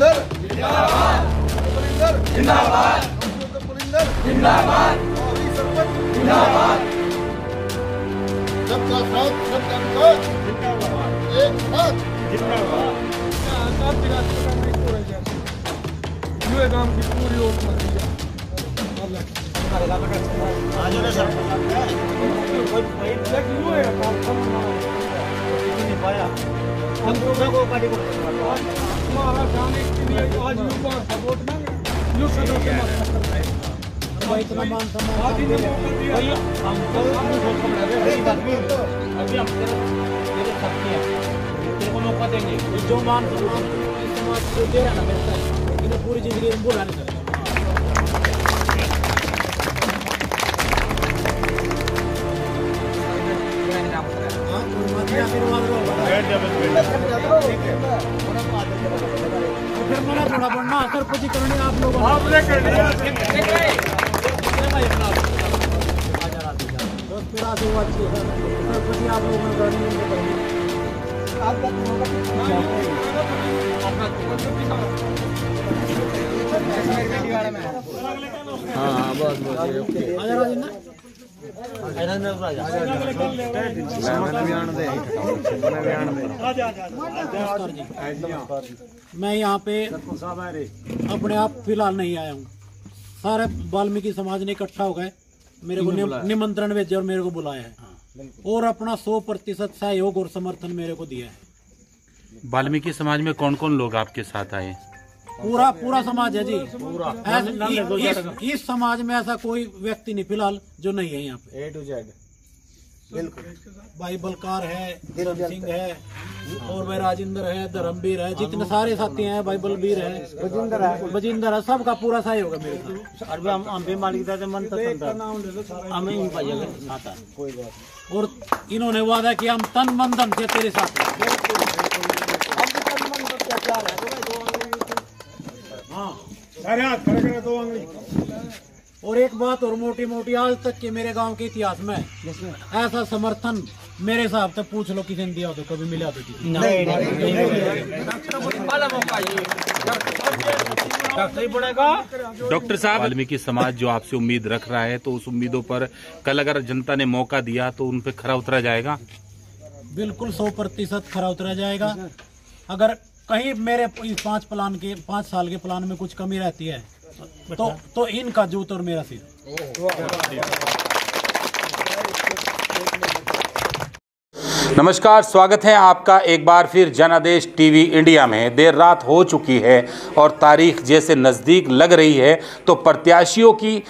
बलिंदर जिंदाबाद, बलिंदर जिंदाबाद, बलिंदर जिंदाबाद, सरपंच जिंदाबाद। सबका साथ सबका विकास जिंदाबाद, एक साथ जिंदाबाद। पूरे गांव की पूरी ओर हम दूसरे को पार्टी को हमारा जाने के लिए आज युवा सपोर्ट मांगे जो सदस्य भाई इतना मान सम्मान भैया हम तो अभी हम तेरे साथी हैं, तेरे को मौका देंगे जो मान सम्मान समाज को दे रहा ना मिलता है, इन्हें पूरी जिंदगी में बोला नहीं सकता। फिर मना थोड़ा बढ़ना सरपंच करने आप लोग आपने कर दिया सरपंच आप लोगों ने करनी हाँ बस मैं यहाँ पे अपने आप फिलहाल नहीं आया हूँ, सारे वाल्मीकि समाज ने इकट्ठा हो गए मेरे को निमंत्रण भेजे और मेरे को बुलाया है और अपना 100% सहयोग और समर्थन मेरे को दिया है। वाल्मीकि समाज में कौन कौन लोग आपके साथ आए? पूरा समाज है जी, पूरा इस समाज में ऐसा कोई व्यक्ति नहीं फिलहाल जो नहीं है यहाँ पे। A to Z बिल्कुल। भाई बलकार है, सिंह है और भाई राजेंद्र है, धर्मवीर है, जितने सारे साथी हैं, भाई बलबीर है, बजिंदर है, सबका पूरा सहयोग है मेरे साथ। और इन्होंने वादा किया हम तन मन धन से तेरे साथ। और एक बात और मोटी मोटी, आज तक के मेरे गांव के इतिहास में ऐसा समर्थन मेरे हिसाब से पूछ लो किसी ने दिया हो तो कभी मिला तो डॉक्टर साहब, वाल्मीकि समाज जो आपसे उम्मीद रख रहा है तो उस उम्मीदों पर कल अगर जनता ने मौका दिया तो उन पे खरा उतरा जाएगा? बिल्कुल 100% खरा उतरा जाएगा। अगर कहीं मेरे 5 साल के प्लान में कुछ कमी रहती है तो इनका जूत और मेरा सिर। नमस्कार, स्वागत है आपका एक बार फिर जनादेश टीवी इंडिया में। देर रात हो चुकी है और तारीख जैसे नज़दीक लग रही है तो प्रत्याशियों की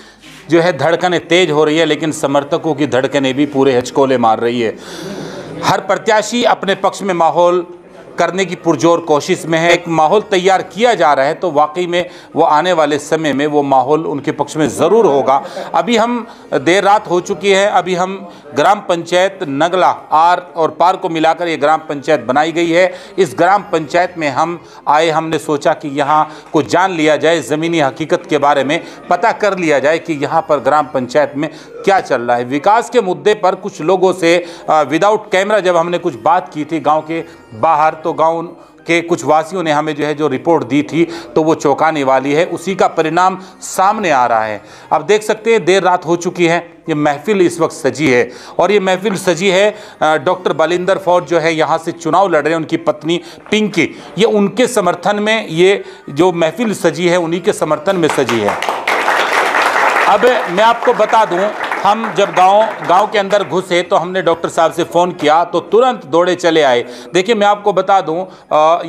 जो है धड़कनें तेज हो रही है, लेकिन समर्थकों की धड़कनें भी पूरे हिचकोले मार रही है। हर प्रत्याशी अपने पक्ष में माहौल करने की पुरजोर कोशिश में है। एक माहौल तैयार किया जा रहा है तो वाकई में वो आने वाले समय में वो माहौल उनके पक्ष में ज़रूर होगा। अभी हम देर रात हो चुकी है, अभी हम ग्राम पंचायत नगला आर और पार को मिलाकर ये ग्राम पंचायत बनाई गई है। इस ग्राम पंचायत में हम आए, हमने सोचा कि यहाँ को जान लिया जाए, ज़मीनी हकीकत के बारे में पता कर लिया जाए कि यहाँ पर ग्राम पंचायत में क्या चल रहा है। विकास के मुद्दे पर कुछ लोगों से विदाउट कैमरा जब हमने कुछ बात की थी गाँव के बाहर, तो गांव के कुछ वासियों ने हमें जो है जो रिपोर्ट दी थी तो वो चौंकाने वाली है, उसी का परिणाम सामने आ रहा है। अब देख सकते हैं देर रात हो चुकी है, ये महफिल इस वक्त सजी है और ये महफिल सजी है डॉक्टर बलिंदर फौज जो है यहाँ से चुनाव लड़ रहे हैं, उनकी पत्नी पिंकी, ये उनके समर्थन में ये जो महफिल सजी है उन्हीं के समर्थन में सजी है। अब मैं आपको बता दूं, हम जब गांव के अंदर घुसे तो हमने डॉक्टर साहब से फ़ोन किया तो तुरंत दौड़े चले आए। देखिए मैं आपको बता दूं,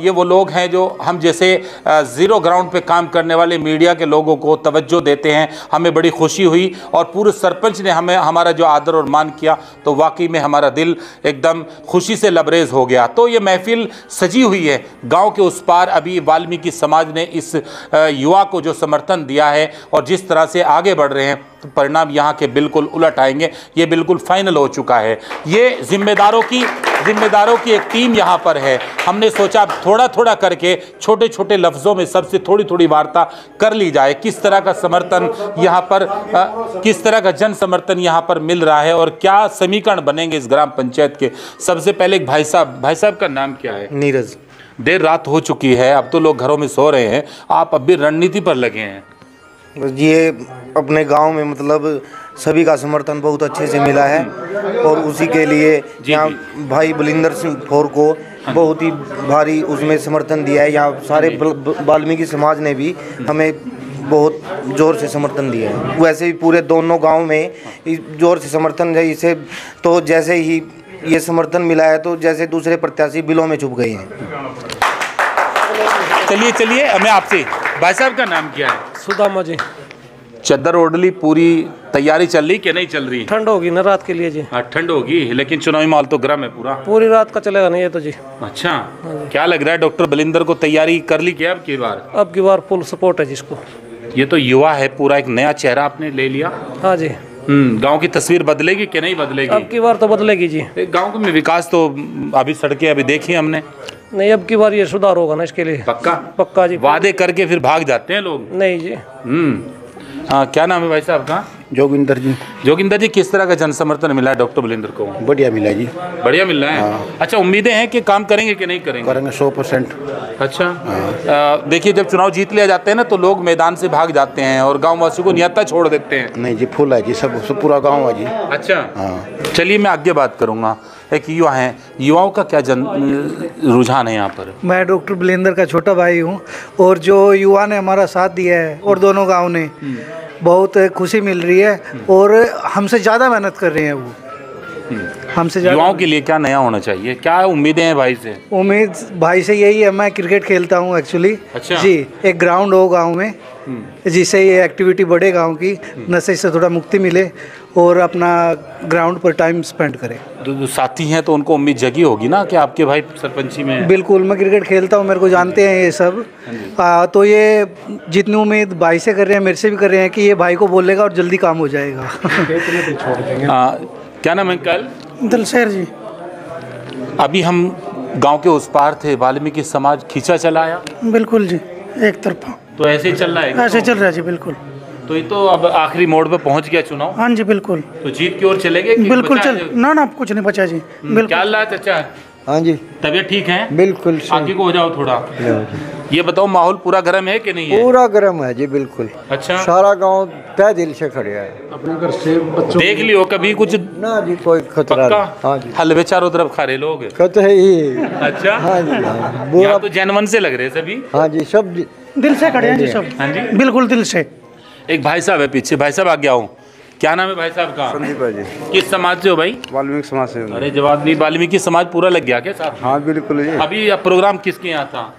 ये वो लोग हैं जो हम जैसे ज़ीरो ग्राउंड पे काम करने वाले मीडिया के लोगों को तवज्जो देते हैं। हमें बड़ी खुशी हुई और पूरे सरपंच ने हमारा जो आदर और मान किया तो वाकई में हमारा दिल एकदम खुशी से लबरेज हो गया। तो ये महफिल सजी हुई है गाँव के उस पार। अभी वाल्मीकि समाज ने इस युवा को जो समर्थन दिया है और जिस तरह से आगे बढ़ रहे हैं तो परिणाम यहाँ के बिल्कुल बिल्कुल उलट आएंगे, ये बिल्कुल फाइनल हो चुका है। ये जिम्मेदारों की एक टीम यहाँ पर है। हमने सोचा थोड़ा थोड़ा करके छोटे छोटे लफ्ज़ों में सबसे थोड़ी थोड़ी वार्ता कर ली जाए, किस तरह का समर्थन यहाँ पर किस तरह का जन समर्थन यहाँ पर मिल रहा है और क्या समीकरण बनेंगे इस ग्राम पंचायत के। सबसे पहले एक भाई साहब का नाम क्या है? नीरज। देर रात हो चुकी है, अब तो लोग घरों में सो रहे हैं, आप अब भी रणनीति पर लगे हैं। ये अपने गांव में मतलब सभी का समर्थन बहुत अच्छे से मिला है और उसी के लिए यहाँ भाई बलिंदर सिंह फोर को बहुत ही भारी उसमें समर्थन दिया है। यहाँ सारे वाल्मीकि समाज ने भी हमें बहुत ज़ोर से समर्थन दिया है। वैसे भी पूरे दोनों गांव में ज़ोर से समर्थन है इसे, तो जैसे ही ये समर्थन मिला है तो जैसे दूसरे प्रत्याशी बिलों में छुप गए हैं। चलिए हमें आपसे, भाई साहब का नाम क्या है? सुदामा जी। चद्दर ओढ़ली, पूरी तैयारी चल रही कि नहीं चल रही? ठंड होगी ना रात के लिए जी। हाँ ठंड होगी, लेकिन चुनावी माहौल तो गर्म है पूरी रात का चलेगा नहीं ये तो जी। अच्छा, क्या लग रहा है डॉक्टर बलिंदर को तैयारी कर ली क्या अब की बार फुल सपोर्ट है जिसको। ये तो युवा है, पूरा एक नया चेहरा आपने ले लिया। हाँ जी। गांव की तस्वीर बदलेगी कि नहीं बदलेगी? अब की बार तो बदलेगी जी। गांव में विकास तो अभी सड़कें अभी देखी हमने। नहीं, अब की बार ये सुधार होगा ना इसके लिए। पक्का जी। वादे करके फिर भाग जाते हैं लोग। नहीं जी। क्या नाम है भाई साहब का? जोगिंदर जी। जोगिंदर जी, किस तरह का जन समर्थन मिला है डॉक्टर बलिंदर को? बढ़िया मिला जी। बढ़िया मिल रहा है। हाँ। अच्छा, उम्मीदें हैं कि काम करेंगे कि नहीं करेंगे? करेंगे 100%। अच्छा। देखिए, जब चुनाव जीत लिया जाते हैं ना तो लोग मैदान से भाग जाते हैं और गाँव वासियों को नियत्ता छोड़ देते हैं। नहीं जी, फुल है जी, सब पूरा गाँव है जी। अच्छा। चलिए मैं आगे बात करूँगा। एक युवा हैं, युवाओं का क्या रुझान है यहाँ पर? मैं डॉक्टर बलिंदर का छोटा भाई हूँ और जो युवा ने हमारा साथ दिया है और दोनों गांव ने, बहुत खुशी मिल रही है और हमसे ज़्यादा मेहनत कर रहे हैं वो। हमसे युवाओं के लिए क्या नया होना चाहिए, क्या उम्मीदें हैं भाई से? उम्मीद भाई से यही है, मैं क्रिकेट खेलता हूँ एक्चुअली। अच्छा। जी, एक ग्राउंड हो गांव में जिससे ये एक्टिविटी बढ़े, गांव की नशे से थोड़ा मुक्ति मिले और अपना ग्राउंड पर टाइम स्पेंड करें। जो साथी हैं तो उनको उम्मीद जगी होगी ना कि आपके भाई सरपंची में? बिल्कुल, मैं क्रिकेट खेलता हूँ, मेरे को जानते हैं ये सब। तो ये जितनी उम्मीद भाई से कर रहे हैं, मेरे से भी कर रहे हैं कि ये भाई को बोलेगा और जल्दी काम हो जाएगा। क्या नाम है अंकल? दिलशेर जी। अभी हम गांव के उस पार थे, वाल्मीकि समाज खींचा चलाया? बिल्कुल जी, एक तरफा। तो ऐसे ही चल रहा है? ऐसे चल रहा है जी, बिल्कुल। तो ये तो अब आखिरी मोड़ पे पहुंच गया चुनाव। हाँ जी, बिल्कुल। तो जीत की ओर चलेंगे? बिल्कुल चल, ना कुछ नहीं बचा जी। बिल्कुल। क्या हाल है चाचा? हाँ जी। तबीयत ठीक है? बिल्कुल। आगे को हो जाओ थोड़ा। ये बताओ, माहौल पूरा गर्म है कि नहीं है? पूरा गर्म है जी, बिल्कुल। अच्छा। सारा गांव तय दिल से खड़े है। अपने घर से बच्चों देख लियो कभी कुछ? ना जी, कोई खतरा नहीं। हाँ जी। हलवे चारों तरफ खा रहे लोग? खतरे ही। अच्छा। हाँ जी। यहाँ तो जनमन से लग रहे सभी। हाँ जी, सब दिल से खड़े हैं जी, सब। हाँ जी, बिल्कुल दिल से। एक भाई साहब है पीछे, भाई साहब आगे आओ। क्या नाम है भाई साहब का? संदीप जी। किस समाज से हो भाई? वाल्मीकि समाज से। अरे जवाब नहीं, वाल्मीकि समाज पूरा लग गया क्या साहब? हाँ बिल्कुल जी। अभी प्रोग्राम किसके यहाँ था?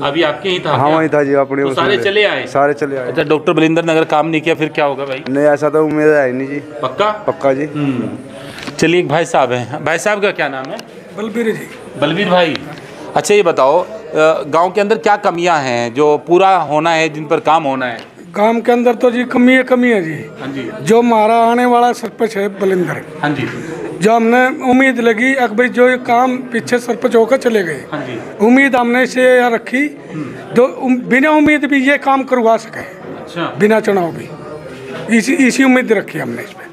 अभी आपके ही था? हाँ वही था जी, अपने। तो सारे चले आए? सारे चले आए। अच्छा, डॉक्टर बलिंदर ने अगर काम नहीं किया फिर क्या होगा भाई? नहीं, ऐसा तो उम्मीद है नहीं जी। पक्का? पक्का जी। चलिए, एक भाई साहब हैं, भाई साहब का क्या नाम है? बलबीर जी। बलबीर भाई, अच्छा ये बताओ, गांव के अंदर क्या कमियां हैं जो पूरा होना है, जिन पर काम होना है? गांव के अंदर तो जी कमी है जी। हाँ जी। जो हमारा आने वाला सरपंच है बलिंदर। हाँ जी। जो हमने उम्मीद लगी कि भाई जो ये काम पीछे सरपंच होकर चले गए। हाँ जी। उम्मीद हमने से रखी तो बिना उम्मीद भी ये काम करवा सके। अच्छा। बिना चुनाव भी इसी उम्मीद रखी हमने इसमें।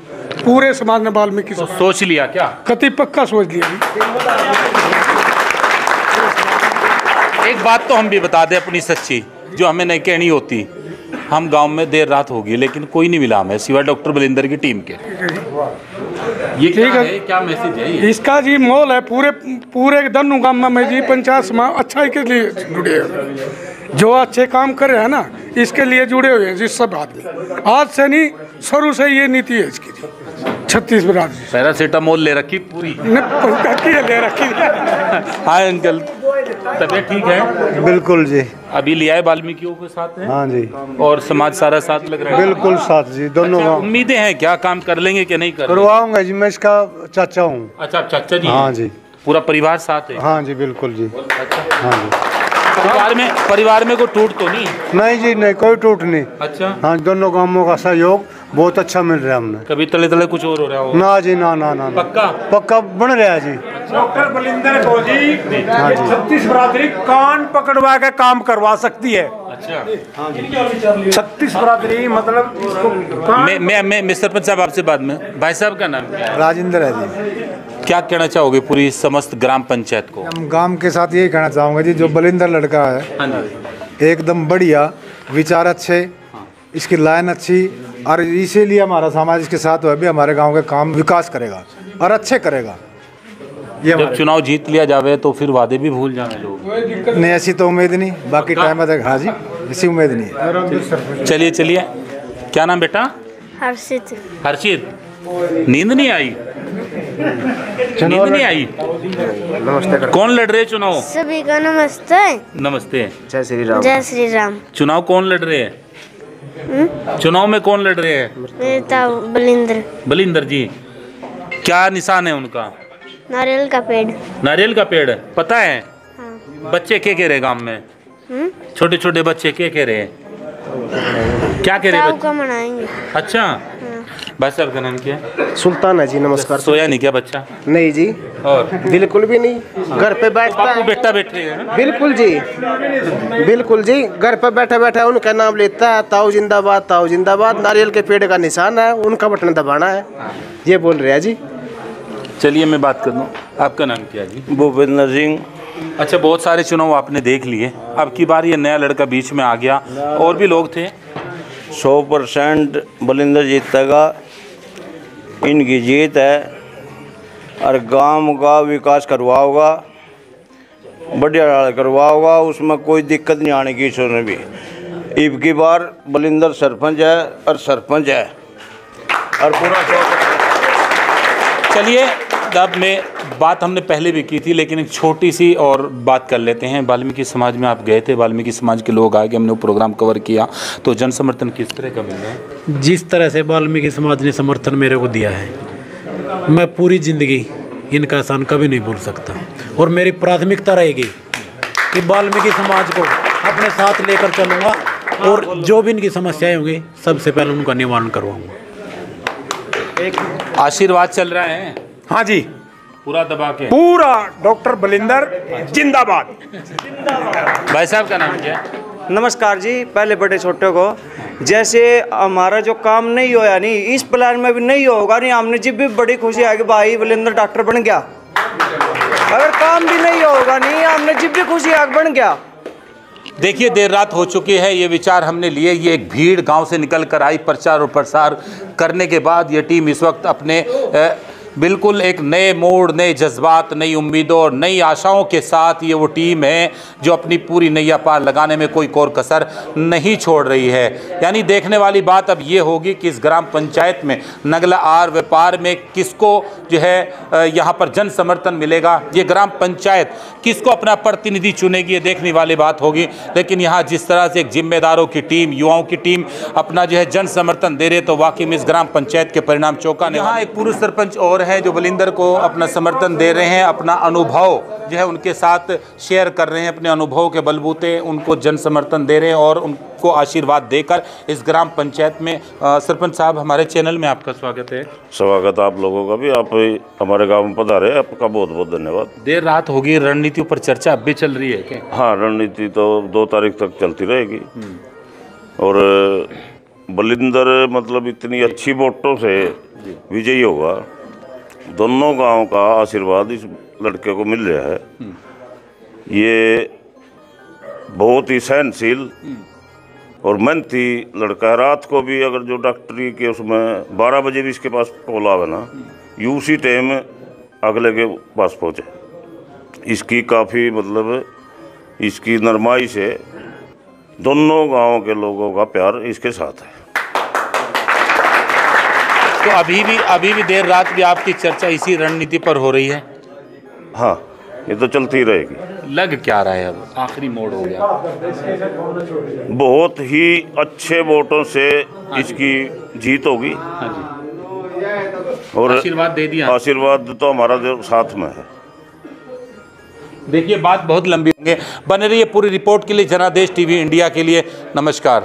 पूरे समाज ने वाल्मीकि तो सोच लिया क्या? कति पक्का सोच लिया। एक बात तो हम भी बता दें अपनी सच्ची, जो हमें नहीं कहनी होती। हम गांव में देर रात होगी लेकिन कोई नहीं मिला हमें सिवाय डॉक्टर बलिंदर की टीम के। ये क्या है, क्या मैसेज है ये? इसका जी मोल है पूरे धनु गांव में जी पंचायत समाज अच्छाई के लिए जुड़े हुए, जो अच्छे काम कर रहे हैं ना इसके लिए जुड़े हुए हैं जी सब आदमी। आज से नहीं, शुरू से ये नीति है इसकी जी। छत्तीसगढ़ राज्य पैरासीटामोल ले रखी पूरी? ले रखी। हाँ अंकल, तबीयत ठीक है? बिल्कुल जी। अभी लिया है वाल्मीकियों के साथ है? हाँ जी। और समाज सारा साथ लग रहा है? बिल्कुल साथ जी, दोनों। अच्छा, उम्मीदें हैं क्या, काम कर लेंगे कि नहीं करवाऊंगा जी, मैं इसका चाचा हूँ। अच्छा, आप चाचा जी? हाँ जी। पूरा परिवार साथ है? हाँ जी, बिल्कुल जी। हाँ जी। परिवार में कोई टूट तो नहीं? नहीं जी, नहीं कोई टूट नहीं। अच्छा। हाँ, दोनों गांवों का सहयोग बहुत अच्छा मिल रहा है हमने। कभी तले तले कुछ और हो रहा हो? ना जी ना ना ना, ना। पक्का बन रहा है जी। डॉक्टर बलिंदर को जी 36 बरादरी कान पकड़वा के काम करवा सकती है। अच्छा 36 बरादरी मतलब मैं सरपंच साहब आपसे बाद में, भाई साहब का नाम क्या है? राजेंद्र है जी। क्या कहना चाहोगे पूरी समस्त ग्राम पंचायत को? हम गांव के साथ यही कहना चाहूँगा जी, जो बलिंदर लड़का है एकदम बढ़िया, विचार अच्छे, इसकी लाइन अच्छी, और इसीलिए हमारा समाज इसके साथ है, भी हमारे गांव का काम विकास करेगा और अच्छे करेगा। ये जब चुनाव जीत लिया जावे तो फिर वादे भी भूल जावे लोग। नहीं, ऐसी तो उम्मीद नहीं, बाकी टाइम तक। हाँ जी, ऐसी उम्मीद नहीं है। चलिए चलिए, क्या नाम बेटा? हर्षित। हर्षित, नींद नहीं आई? नींद नहीं आई? नमस्ते। कौन लड़ रहे चुनाव? सभी को नमस्ते। नमस्ते। जय श्री राम। जय श्री राम। चुनाव कौन लड़ रहे हैं? चुनाव में कौन लड़ रहे हैं? नेता बलिंदर। बलिंदर जी, क्या निशान है उनका? नारियल का पेड़। नारियल का पेड़, पता है? हाँ। बच्चे क्या कह रहे गांव में? छोटे छोटे बच्चे क्या कह रहे हैं? क्या कह रहे हैं? मनाएंगे। अच्छा, भाई साहब का नाम क्या है? सुल्तान है जी। नमस्कार। सोया नहीं क्या बच्चा? नहीं जी, और बिल्कुल भी नहीं। घर पे बैठता है। बेटा बैठे हैं? बिल्कुल जी, बिल्कुल जी। घर पे बैठा बैठा उनका नाम लेता है, ताऊ जिंदाबाद, ताऊ जिंदाबाद। नारियल के पेड़ का निशान है, उनका बटन दबाना है, ये बोल रहे हैं जी। चलिए मैं बात कर दूँ, आपका नाम क्या है जी? भूपेंद्र सिंह। अच्छा, बहुत सारे चुनाव आपने देख लिए, अब की बार ये नया लड़का बीच में आ गया, और भी लोग थे। 100% बलिंदर जीतेगा, इनकी जीत है, और गांव का विकास करवाओगा, बढ़िया करवाओगा, उसमें कोई दिक्कत नहीं आने की। इसमें भी अब की बार बलिंदर सरपंच है और सरपंच है, और पूरा। चलिए, अब में बात हमने पहले भी की थी, लेकिन एक छोटी सी और बात कर लेते हैं। वाल्मीकि समाज में आप गए थे, वाल्मीकि समाज के लोग आए, हमने वो प्रोग्राम कवर किया, तो जन समर्थन किस तरह का मिल रहा है? जिस तरह से वाल्मीकि समाज ने समर्थन मेरे को दिया है, मैं पूरी ज़िंदगी इनका एहसान कभी नहीं भूल सकता, और मेरी प्राथमिकता रहेगी कि वाल्मीकि समाज को अपने साथ लेकर चलूँगा, और जो भी इनकी समस्याएं होंगी सबसे पहले उनका निवारण करवाऊँगा। आशीर्वाद चल रहा है? हाँ जी, पूरा दबा के। पूरा डॉक्टर बलिंदर जिंदाबाद। भाई साहब का नाम क्या है? नमस्कार जी। पहले बड़े छोटे को, जैसे हमारा जो काम नहीं होया नहीं, इस प्लान में भी नहीं होगा नहीं, हमने जब भी बड़ी खुशी है कि भाई बलिंदर डॉक्टर बन गया। अगर काम भी नहीं होगा नहीं, हमने जब भी खुशी है बन गया। देखिए, देर रात हो चुकी है, ये विचार हमने लिए, ये एक भीड़ गांव से निकल कर आई, प्रचार और प्रसार करने के बाद ये टीम इस वक्त अपने बिल्कुल एक नए मोड़, नए जज्बात, नई उम्मीदों और नई आशाओं के साथ ये वो टीम है जो अपनी पूरी नैया पार लगाने में कोई कोर कसर नहीं छोड़ रही है। यानी देखने वाली बात अब ये होगी कि इस ग्राम पंचायत में नगला आर व्यापार में किसको जो है यहाँ पर जन समर्थन मिलेगा, ये ग्राम पंचायत किसको अपना प्रतिनिधि चुनेगी, ये देखने वाली बात होगी। लेकिन यहाँ जिस तरह से एक जिम्मेदारों की टीम, युवाओं की टीम अपना जो है जन समर्थन दे रहे, तो वाकई में इस ग्राम पंचायत के परिणाम चौंकाने। यहाँ एक पुरुष सरपंच और है जो बलिंदर को अपना समर्थन दे रहे हैं, अपना अनुभव जो है उनके साथ शेयर कर रहे हैं, अपने अनुभव के बलबूते उनको जन समर्थन दे रहे हैं और उनको आशीर्वाद देकर इस ग्राम पंचायत में। सरपंच साहब, हमारे चैनल में आपका स्वागत है। स्वागत आप लोगों का भी, आप हमारे गांव में पधारे, आपका बहुत बहुत धन्यवाद। देर रात होगी, रणनीति पर चर्चा अब भी चल रही है क्या? हाँ, रणनीति तो 2 तारीख तक चलती रहेगी, और बलिंदर मतलब इतनी अच्छी वोटों से विजयी होगा। दोनों गांव का आशीर्वाद इस लड़के को मिल रहा है। ये बहुत ही सहनशील और मेहनती लड़का है। रात को भी अगर जो डॉक्टरी के उसमें 12 बजे भी इसके पास कॉल आवे ना, ये उसी टाइम अगले के पास पहुँचे। इसकी काफ़ी मतलब इसकी नरमाई से दोनों गाँव के लोगों का प्यार इसके साथ है। तो अभी भी देर रात भी आपकी चर्चा इसी रणनीति पर हो रही है? हाँ, ये तो चलती रहेगी। लग क्या रहा है अब आखिरी मोड़ हो गया? बहुत ही अच्छे वोटों से इसकी जीत होगी। हाँ जी। और आशीर्वाद दे दिया? आशीर्वाद तो हमारा साथ में है। देखिए, बात बहुत लंबी होंगे। बने रहिए पूरी रिपोर्ट के लिए जनादेश टीवी इंडिया के लिए। नमस्कार।